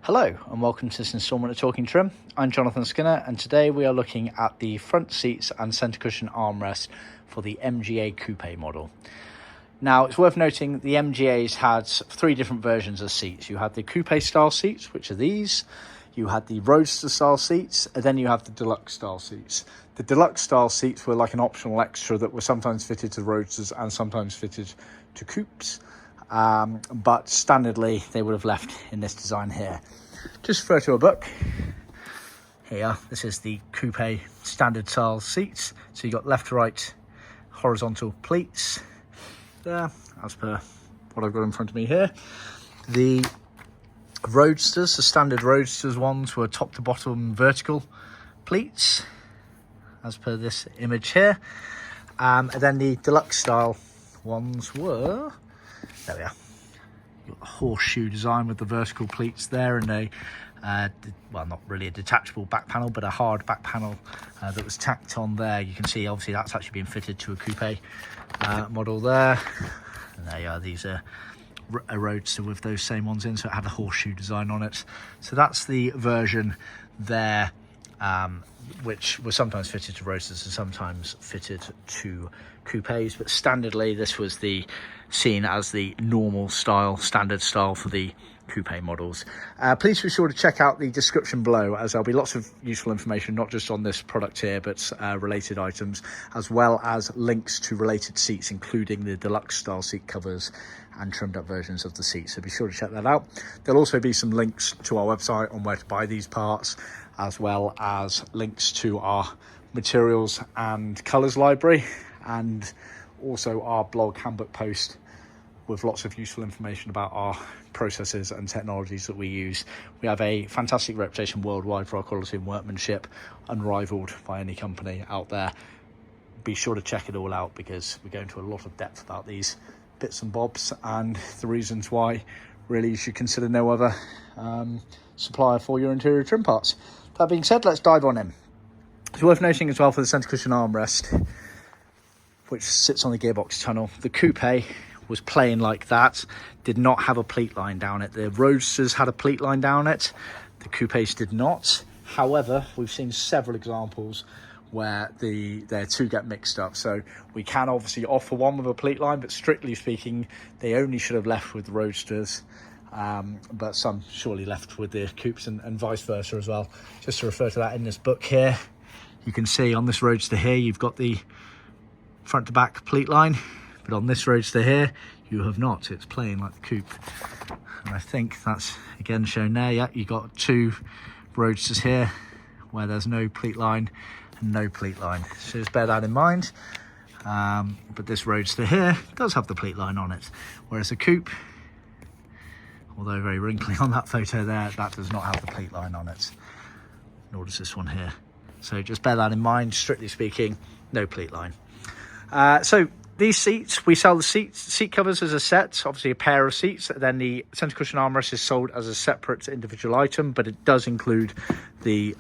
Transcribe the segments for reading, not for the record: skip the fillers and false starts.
Hello and welcome to this instalment of Talking Trim. I'm Jonathan Skinner and today we are looking at the front seats and centre cushion armrest for the MGA Coupe model. Now it's worth noting the MGAs had three different versions of seats. You had the Coupe style seats, which are these, you had the Roadster style seats, and then you have the Deluxe style seats. The Deluxe style seats were like an optional extra that were sometimes fitted to Roadsters and sometimes fitted to Coupes. But standardly they would have left in this design here. Just refer to a book here. This is the Coupe standard style seats, so you've got left to right horizontal pleats there as per what I've got in front of me here. The Roadsters, the standard Roadsters ones, were top to bottom vertical pleats as per this image here, and then the Deluxe style ones were, there we are, got a horseshoe design with the vertical pleats there, and a well, not really a detachable back panel, but a hard back panel that was tacked on there. You can see obviously that's actually been fitted to a Coupe model there, and there you are. These are a Roadster with those same ones in, so it had a horseshoe design on it. So that's the version there, which was sometimes fitted to Roadsters and sometimes fitted to Coupes, but standardly this was the seen as the normal style, standard style for the Coupe models. Please be sure to check out the description below, as there'll be lots of useful information, not just on this product here, but related items, as well as links to related seats, including the Deluxe style seat covers and trimmed up versions of the seat. So be sure to check that out. There'll also be some links to our website on where to buy these parts, as well as links to our materials and colours library, and also our blog handbook post with lots of useful information about our processes and technologies that we use. We have a fantastic reputation worldwide for our quality and workmanship, unrivaled by any company out there. Be sure to check it all out, because we go into a lot of depth about these bits and bobs and the reasons why really you should consider no other supplier for your interior trim parts. That being said, let's dive on in. It's worth noting as well for the centre cushion armrest, which sits on the gearbox tunnel, the Coupe was plain like that, did not have a pleat line down it. The Roadsters had a pleat line down it, the Coupes did not. However, we've seen several examples where their two get mixed up. So we can obviously offer one with a pleat line, but strictly speaking, they only should have left with the Roadsters. But some surely left with the Coupes and vice versa as well. Just to refer to that in this book here, you can see on this Roadster here, you've got the front to back pleat line, but on this Roadster here, you have not. It's plain like the Coupe. And I think that's again shown there. Yeah, you've got two Roadsters here where there's no pleat line and no pleat line. So just bear that in mind. But this Roadster here does have the pleat line on it, whereas the Coupe, although very wrinkly on that photo there, that does not have the pleat line on it, nor does this one here. So just bear that in mind. Strictly speaking, no pleat line. So these seats, we sell the seat covers as a set, obviously a pair of seats. Then the centre cushion armrest is sold as a separate individual item, but it does include the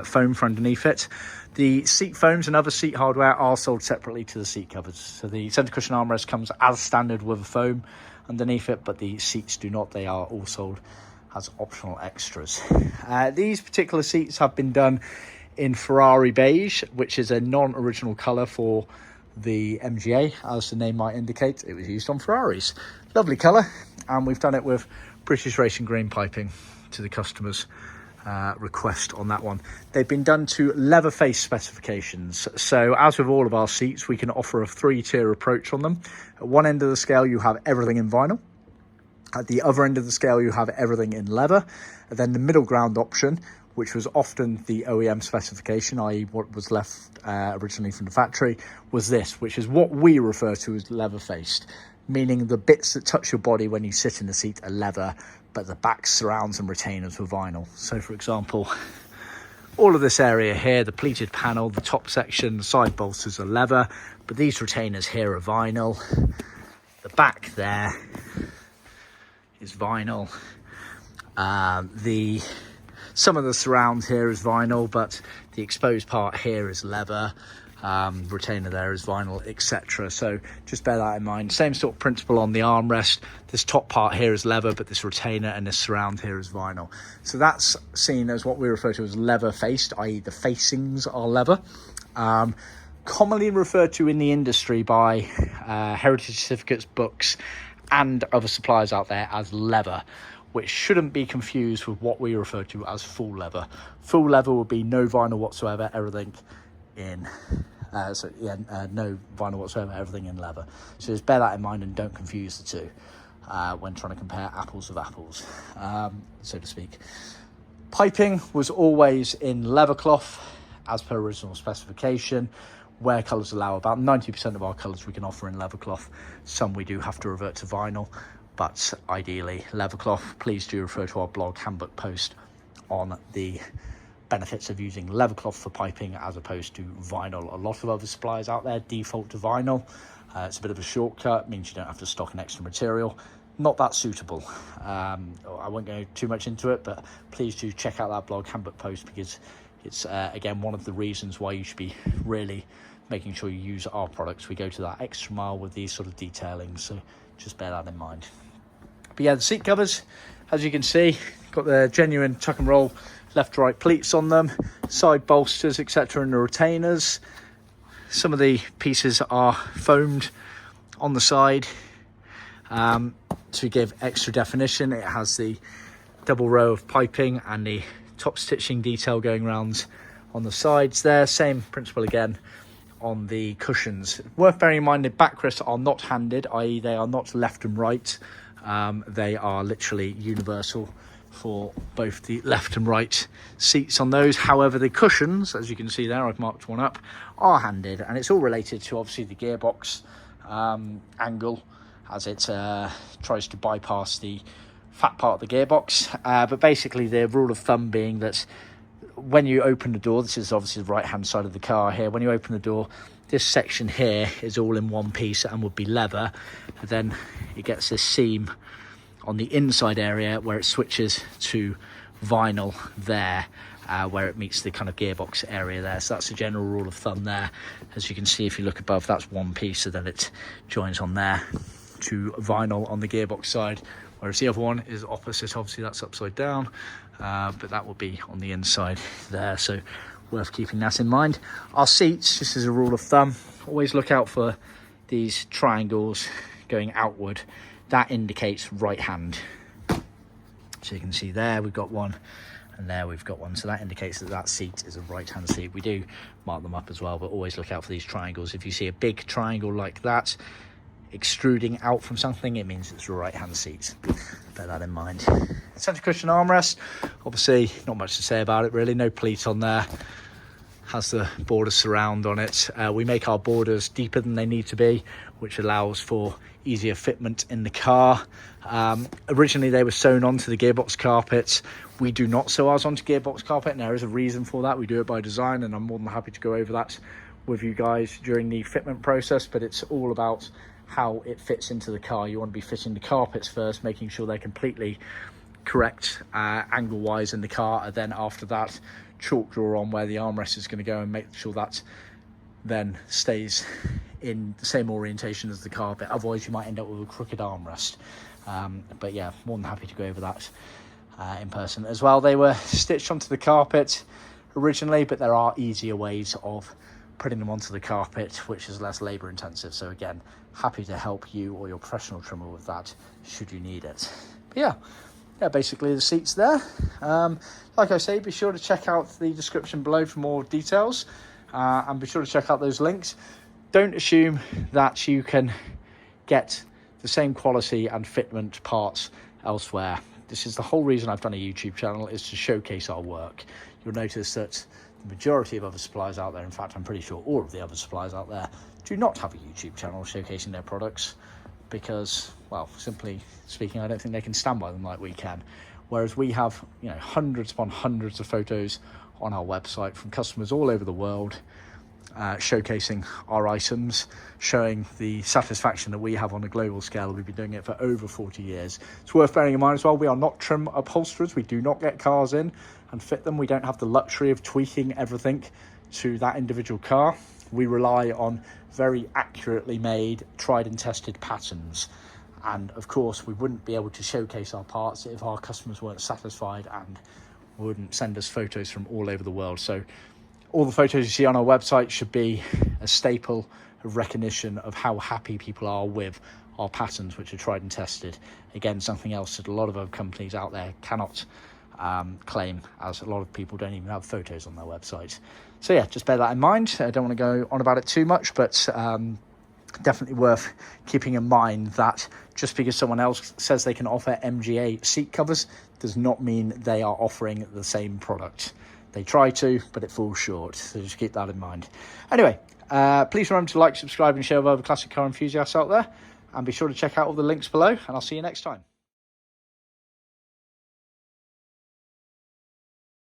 foam for underneath it. The seat foams and other seat hardware are sold separately to the seat covers. So the centre cushion armrest comes as standard with a foam underneath it, but the seats do not. They are all sold as optional extras. These particular seats have been done in Ferrari beige, which is a non-original colour for the MGA, as the name might indicate. It was used on Ferraris. Lovely colour, and we've done it with British Racing Green piping to the customer's request on that one. They've been done to leather face specifications. So as with all of our seats, we can offer a three-tier approach on them. At one end of the scale, you have everything in vinyl. At the other end of the scale, you have everything in leather. And then the middle ground option, which was often the OEM specification, i.e. what was left originally from the factory, was this, which is what we refer to as leather-faced, meaning the bits that touch your body when you sit in the seat are leather, but the back surrounds and retainers were vinyl. So, for example, all of this area here, the pleated panel, the top section, the side bolsters are leather, but these retainers here are vinyl. The back there is vinyl. Some of the surround here is vinyl, but the exposed part here is leather. retainer there is vinyl, etc. So just bear that in mind. Same sort of principle on the armrest. This top part here is leather, but this retainer and this surround here is vinyl. So that's seen as what we refer to as leather faced, i.e. the facings are leather. Commonly referred to in the industry by heritage certificates, books and other suppliers out there as leather, which shouldn't be confused with what we refer to as full leather. Full leather would be no vinyl whatsoever, everything in no vinyl whatsoever, everything in leather. So just bear that in mind and don't confuse the two when trying to compare apples with apples, so to speak. Piping was always in leather cloth as per original specification. Where colours allow, about 90% of our colours we can offer in leather cloth. Some we do have to revert to vinyl, but ideally leather cloth. Please do refer to our blog handbook post on the benefits of using leather cloth for piping as opposed to vinyl. A lot of other suppliers out there default to vinyl. It's a bit of a shortcut, means you don't have to stock an extra material. Not that suitable. I won't go too much into it, but please do check out that blog handbook post, because it's again one of the reasons why you should be really making sure you use our products. We go to that extra mile with these sort of detailings, so just bear that in mind. But yeah, the seat covers, as you can see, got the genuine tuck and roll left to right pleats on them, side bolsters, etc., and the retainers. Some of the pieces are foamed on the side to give extra definition. It has the double row of piping and the top stitching detail going around on the sides there. Same principle again on the cushions. Worth bearing in mind, the backrests are not handed, i.e. they are not left and right. They are literally universal for both the left and right seats on those. However, the cushions, as you can see there, I've marked one up, are handed, and it's all related to obviously the gearbox angle, as it tries to bypass the fat part of the gearbox. But basically the rule of thumb being that when you open the door, this is obviously the right hand side of the car here, when you open the door, this section here is all in one piece and would be leather, and then it gets this seam on the inside area where it switches to vinyl there, where it meets the kind of gearbox area there. So that's the general rule of thumb there. As you can see, if you look above, that's one piece, so then it joins on there to vinyl on the gearbox side, whereas the other one is opposite. Obviously that's upside down, but that will be on the inside there, so worth keeping that in mind. Our seats, just as a rule of thumb, always look out for these triangles going outward. That indicates right hand. So you can see there we've got one, and there we've got one, so that indicates that that seat is a right hand seat. We do mark them up as well, but always look out for these triangles. If you see a big triangle like that extruding out from something, it means it's a right hand seat. Bear that in mind. Centre cushion armrest, obviously not much to say about it really. No pleat on there. Has the border surround on it. We make our borders deeper than they need to be, which allows for easier fitment in the car. Originally they were sewn onto the gearbox carpet. We do not sew ours onto gearbox carpet, and there is a reason for that. We do it by design, and I'm more than happy to go over that with you guys during the fitment process, but it's all about how it fits into the car. You want to be fitting the carpets first, making sure they're completely correct angle wise in the car, and then after that chalk draw on where the armrest is going to go and make sure that then stays in the same orientation as the carpet. Otherwise you might end up with a crooked armrest. But yeah, more than happy to go over that in person as well. They were stitched onto the carpet originally, but there are easier ways of putting them onto the carpet, which is less labor intensive. So again, happy to help you or your professional trimmer with that should you need it. But yeah, basically the seats there. Like I say, be sure to check out the description below for more details, and be sure to check out those links. Don't assume that you can get the same quality and fitment parts elsewhere. This is the whole reason I've done a YouTube channel, is to showcase our work. You'll notice that the majority of other suppliers out there, in fact I'm pretty sure all of the other suppliers out there, do not have a YouTube channel showcasing their products, because, well, simply speaking, I don't think they can stand by them like we can. Whereas we have, you know, hundreds upon hundreds of photos on our website from customers all over the world, showcasing our items, showing the satisfaction that we have on a global scale. We've been doing it for over 40 years. It's worth bearing in mind as well, we are not trim upholsterers. We do not get cars in and fit them. We don't have the luxury of tweaking everything to that individual car. We rely on very accurately made, tried and tested patterns. And of course, we wouldn't be able to showcase our parts if our customers weren't satisfied and wouldn't send us photos from all over the world. So all the photos you see on our website should be a staple of recognition of how happy people are with our patterns, which are tried and tested. Again, something else that a lot of other companies out there cannot claim, as a lot of people don't even have photos on their website. So yeah, just bear that in mind. I don't want to go on about it too much, but definitely worth keeping in mind that just because someone else says they can offer MGA seat covers does not mean they are offering the same product. They try to, but it falls short. So just keep that in mind. Anyway, please remember to like, subscribe and share with other classic car enthusiasts out there. And be sure to check out all the links below, and I'll see you next time.